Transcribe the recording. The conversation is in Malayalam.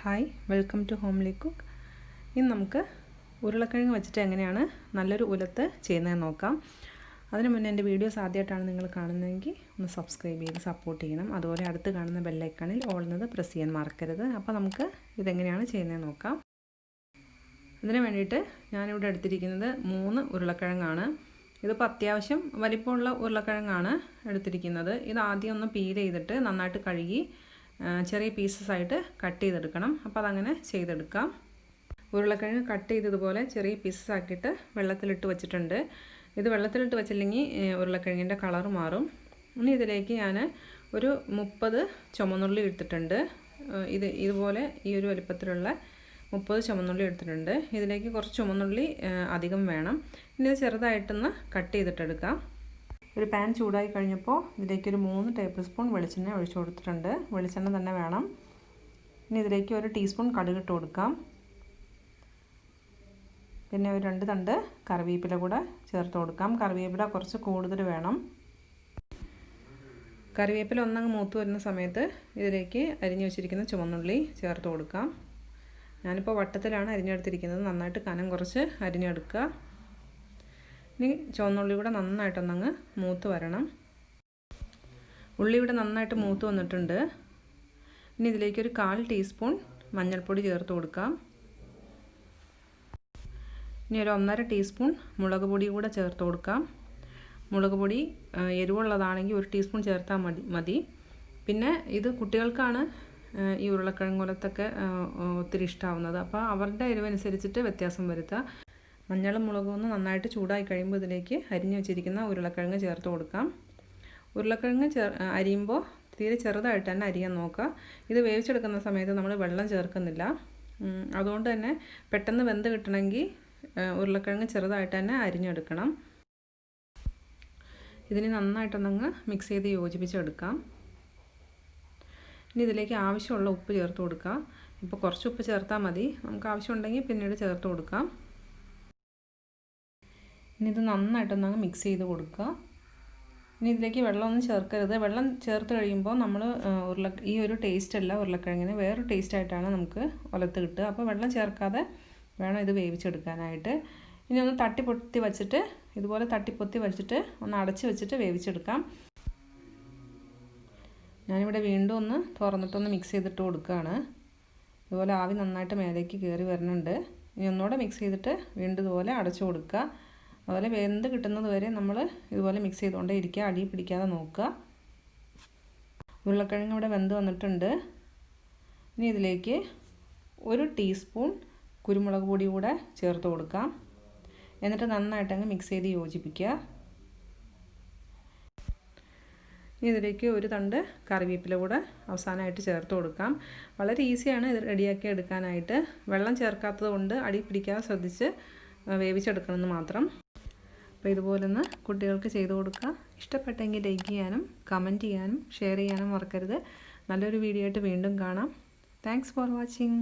Hi welcome to Homelycook. ഇന്ന് നമുക്ക് ഉരുളക്കിഴങ്ങ് വെച്ചിട്ട് എങ്ങനെയാണ് നല്ലൊരു ഉലത്ത് ചെയ്യുന്നത് നോക്കാം. അതിനു മുന്നേ എൻ്റെ വീഡിയോസ് ആദ്യമായിട്ടാണ് നിങ്ങൾ കാണുന്നതെങ്കിൽ ഒന്ന് സബ്സ്ക്രൈബ് ചെയ്ത് സപ്പോർട്ട് ചെയ്യണം. അതുപോലെ അടുത്ത് കാണുന്ന ബെൽ ഐക്കണിൽ ഓൾ എന്നത് പ്രസ് ചെയ്യാൻ മറക്കരുത്. അപ്പോൾ നമുക്ക് ഇതെങ്ങനെയാണ് ചെയ്യുന്നത് നോക്കാം. അതിന് വേണ്ടിയിട്ട് ഞാനിവിടെ എടുത്തിരിക്കുന്നത് 3 ഉരുളക്കിഴങ്ങാണ്. ഇതിപ്പോൾ അത്യാവശ്യം വലിപ്പമുള്ള ഉരുളക്കിഴങ്ങാണ് എടുത്തിരിക്കുന്നത്. ഇത് ആദ്യം ഒന്ന് പീൽ ചെയ്തിട്ട് നന്നായിട്ട് കഴുകി ചെറിയ പീസസ് ആയിട്ട് കട്ട് ചെയ്തെടുക്കണം. അപ്പോൾ അതങ്ങനെ ചെയ്തെടുക്കാം. ഉരുളക്കിഴങ്ങ് കട്ട് ചെയ്തതുപോലെ ചെറിയ പീസസ് ആക്കിയിട്ട് വെള്ളത്തിലിട്ട് വെച്ചിട്ടുണ്ട്. ഇത് വെള്ളത്തിലിട്ട് വെച്ചില്ലെങ്കിൽ ഉരുളക്കിഴങ്ങിൻ്റെ കളർ മാറും. ഇനി ഇതിലേക്ക് ഞാൻ ഒരു 30 ചുമന്നുള്ളി എടുത്തിട്ടുണ്ട്. ഇതുപോലെ ഈ ഒരു വലിപ്പത്തിലുള്ള 30 ചുമന്നുള്ളി എടുത്തിട്ടുണ്ട്. ഇതിലേക്ക് കുറച്ച് ചുമന്നുള്ളി അധികം വേണം. ഇനി ഇത് ചെറുതായിട്ടൊന്ന് കട്ട് ചെയ്തിട്ടെടുക്കാം. ഒരു പാൻ ചൂടായി കഴിഞ്ഞപ്പോൾ ഇതിലേക്ക് ഒരു 3 ടേബിൾ സ്പൂൺ വെളിച്ചെണ്ണ ഒഴിച്ചു കൊടുത്തിട്ടുണ്ട്. വെളിച്ചെണ്ണ തന്നെ വേണം. ഇനി ഇതിലേക്ക് ഒരു ടീസ്പൂൺ കടുക് ഇട്ട് കൊടുക്കാം. പിന്നെ ഒരു 2 തണ്ട് കറിവേപ്പില കൂടെ ചേർത്ത് കൊടുക്കാം. കറിവേപ്പില കുറച്ച് കൂടുതൽ വേണം. കറിവേപ്പില ഒന്നങ്ങ് മൂത്ത് വരുന്ന സമയത്ത് ഇതിലേക്ക് അരിഞ്ഞു വെച്ചിരിക്കുന്ന ചുവന്നുള്ളി ചേർത്ത് കൊടുക്കാം. ഞാനിപ്പോൾ വട്ടത്തിലാണ് അരിഞ്ഞെടുത്തിരിക്കുന്നത്. നന്നായിട്ട് കനം കുറച്ച് അരിഞ്ഞെടുക്കുക. ഇനി ചുവന്നുള്ളി കൂടെ നന്നായിട്ടൊന്നങ്ങ് മൂത്ത് വരണം. ഉള്ളി ഇവിടെ നന്നായിട്ട് മൂത്ത് വന്നിട്ടുണ്ട്. ഇനി ഇതിലേക്ക് ഒരു 1/4 ടീസ്പൂൺ മഞ്ഞൾപ്പൊടി ചേർത്ത് കൊടുക്കാം. ഇനി ഒരു 1/2 ടീസ്പൂൺ മുളക് പൊടി കൂടെ ചേർത്ത് കൊടുക്കാം. മുളക് പൊടി എരിവുള്ളതാണെങ്കിൽ 1 ടീസ്പൂൺ ചേർത്താൽ മതി. പിന്നെ ഇത് കുട്ടികൾക്കാണ് ഈ ഉരുളക്കിഴങ്ങ് ഉലത്തൊക്കെ ഒത്തിരി ഇഷ്ടമാവുന്നത്. അപ്പോൾ അവരുടെ എരിവനുസരിച്ചിട്ട് വ്യത്യാസം വരുത്തുക. മഞ്ഞളും മുളകും ഒന്ന് നന്നായിട്ട് ചൂടായി കഴിയുമ്പോൾ ഇതിലേക്ക് അരിഞ്ഞു വെച്ചിരിക്കുന്ന ഉരുളക്കിഴങ്ങ് ചേർത്ത് കൊടുക്കാം. ഉരുളക്കിഴങ്ങ് അരിയുമ്പോൾ തീരെ ചെറുതായിട്ട് തന്നെ അരിയാൻ നോക്കുക. ഇത് വേവിച്ചെടുക്കുന്ന സമയത്ത് നമ്മൾ വെള്ളം ചേർക്കുന്നില്ല. അതുകൊണ്ട് തന്നെ പെട്ടെന്ന് വെന്ത് കിട്ടണമെങ്കിൽ ഉരുളക്കിഴങ്ങ് ചെറുതായിട്ട് തന്നെ അരിഞ്ഞെടുക്കണം. ഇതിന് നന്നായിട്ടൊന്നങ്ങ് മിക്സ് ചെയ്ത് യോജിപ്പിച്ചെടുക്കാം. ഇനി ഇതിലേക്ക് ആവശ്യമുള്ള ഉപ്പ് ചേർത്ത് കൊടുക്കുക. ഇപ്പോൾ കുറച്ച് ഉപ്പ് ചേർത്താൽ മതി. നമുക്ക് ആവശ്യമുണ്ടെങ്കിൽ പിന്നീട് ചേർത്ത് കൊടുക്കാം. ഇനി ഇത് നന്നായിട്ടൊന്നങ്ങ് മിക്സ് ചെയ്ത് കൊടുക്കുക. ഇനി ഇതിലേക്ക് വെള്ളമൊന്നും ചേർക്കരുത്. വെള്ളം ചേർത്ത് കഴിയുമ്പോൾ നമ്മൾ ഈ ഒരു ടേസ്റ്റ് അല്ല ഉരുളക്കിഴങ്ങിന്, വേറൊരു ടേസ്റ്റായിട്ടാണ് നമുക്ക് ഉലത്ത് കിട്ടുക. അപ്പോൾ വെള്ളം ചേർക്കാതെ വേണം ഇത് വേവിച്ചെടുക്കാനായിട്ട്. ഇനി ഒന്ന് തട്ടിപ്പൊത്തി വച്ചിട്ട് ഇതുപോലെ തട്ടിപ്പൊത്തി വച്ചിട്ട് ഒന്ന് അടച്ച് വെച്ചിട്ട് വേവിച്ചെടുക്കാം. ഞാനിവിടെ വീണ്ടും ഒന്ന് തുറന്നിട്ടൊന്ന് മിക്സ് ചെയ്തിട്ട് കൊടുക്കുകയാണ്. ഇതുപോലെ ആവി നന്നായിട്ട് മേലേക്ക് കയറി വരുന്നുണ്ട്. ഇനി ഒന്നുകൂടെ മിക്സ് ചെയ്തിട്ട് വീണ്ടും ഇതുപോലെ അടച്ചു കൊടുക്കുക. അതുപോലെ വെന്ത് കിട്ടുന്നത് വരെ നമ്മൾ ഇതുപോലെ മിക്സ് ചെയ്തുകൊണ്ടേ ഇരിക്കുക. അടി പിടിക്കാതെ നോക്കുക. ഉരുളക്കിഴങ്ങ് ഇവിടെ വെന്ത് വന്നിട്ടുണ്ട്. ഇനി ഇതിലേക്ക് 1 ടീസ്പൂൺ കുരുമുളക് പൊടി കൂടെ ചേർത്ത് കൊടുക്കാം. എന്നിട്ട് നന്നായിട്ടങ്ങ് മിക്സ് ചെയ്ത് യോജിപ്പിക്കുക. ഇനി ഇതിലേക്ക് 1 തണ്ട് കറിവേപ്പില കൂടെ അവസാനമായിട്ട് ചേർത്ത് കൊടുക്കാം. വളരെ ഈസിയാണ് ഇത് റെഡിയാക്കി എടുക്കാനായിട്ട്. വെള്ളം ചേർക്കാത്തത് കൊണ്ട് അടി പിടിക്കാതെ ശ്രദ്ധിച്ച് വേവിച്ചെടുക്കണമെന്ന് മാത്രം. അപ്പോൾ ഇതുപോലൊന്ന് കുട്ടികൾക്ക് ചെയ്ത് കൊടുക്കുക. ഇഷ്ടപ്പെട്ടെങ്കിൽ ലൈക്ക് ചെയ്യാനും കമൻറ്റ് ചെയ്യാനും ഷെയർ ചെയ്യാനും മറക്കരുത്. നല്ലൊരു വീഡിയോ ആയിട്ട് വീണ്ടും കാണാം. Thanks for watching.